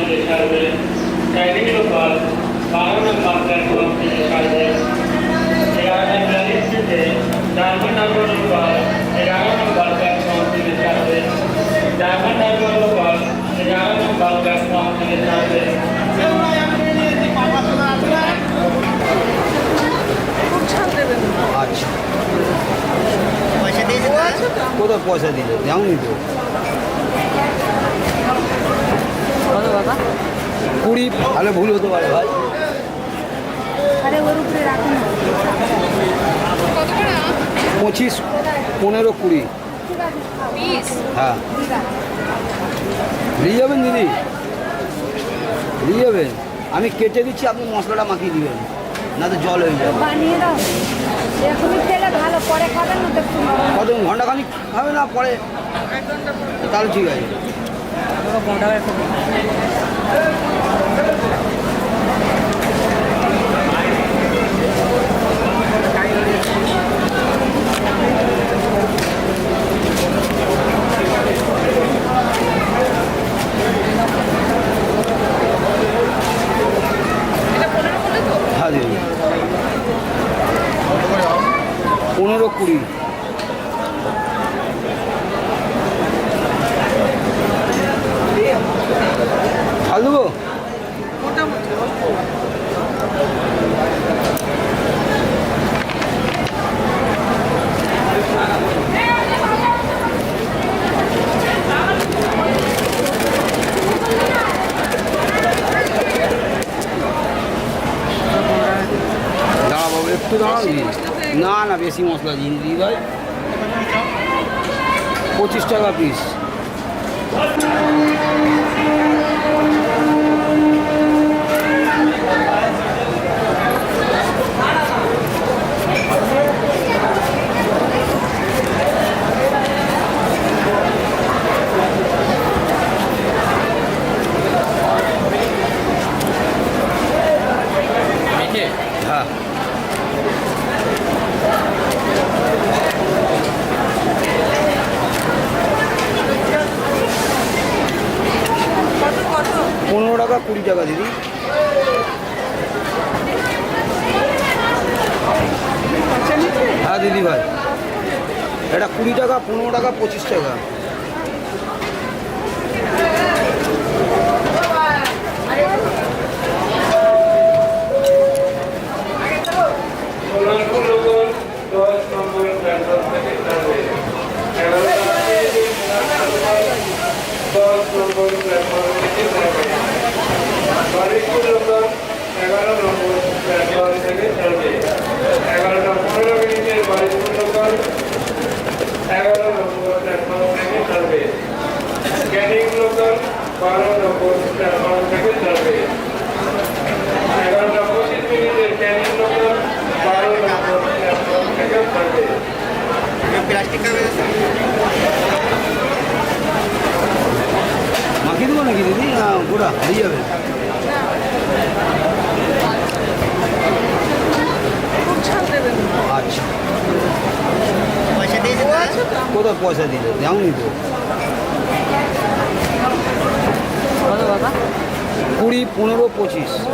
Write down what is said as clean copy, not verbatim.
থেকে ছাড়বে। Training local 12 নম্বর platform থেকে ছাড়বে। 11:42 থেকে ডায়মন্ড হারবার লোকাল 11 নম্বর প্ল্যাটফর্ম থেকে ছাড়বে। ডায়মন্ড হারবার লোকাল 11 নম্বর প্ল্যাটফর্ম থেকে ছাড়বে। আচ্ছা কোথাও পয়সা দিলে যেমনই তো বাবা 20 তাহলে ভুল হতে পারে ভাই। আরে ওর উপরে রাখুন 25 15 20 হ্যাঁ নিয়ে যাবেন দিদি নিয়ে যাবেন। আমি কেটে দিচ্ছি আপনি মশলাটা মাখিয়ে দিবেন না তো জল হয়ে যাবে। বানিয়ে দাও এখনই খেলে ভালো পরে খাবেন না দেখুন কত ঘন্টাখানিক হবে না পরে তাহলে ঠিক আছে। হ্যাঁ দিদি 15 20 ভাল দেবো দাঁড়াবো একটু দাঁড়াবি না না বেশি মশলা দিন দিই ভাই 25 টাকা পিস। হ্যাঁ কত 15 টাকা 20 টাকা দিদি। হ্যাঁ দিদি ভাই এটা 20 টাকা 15 টাকা 25 টাকা। সোনারপুর লোকাল 10 নম্বর প্ল্যাটফর্ম থেকে ছাড়বে। 10 নম্বর প্ল্যাটফর্ম থেকে ছাড়বে। বারিকপুর লোকাল 11 নম্বর প্ল্যাটফর্ম থেকে ছাড়বে। 11:15 বারিকপুর লোকাল 11 নম্বর প্ল্যাটফর্ম থেকে ছাড়বে। ক্যানিং লোকাল 12 নম্বর প্ল্যাটফর্ম থেকে ছাড়বে। 11:25 ক্যানিং লোকাল 12 নম্বর প্ল্যাটফর্ম থেকে ছাড়বে। মাখিয়ে দেবো নাকি দিদি না গোটা হারিয়ে যাবে। আচ্ছা কোথাও পয়সা দিলে যেমনই তো বাবা 20 15 25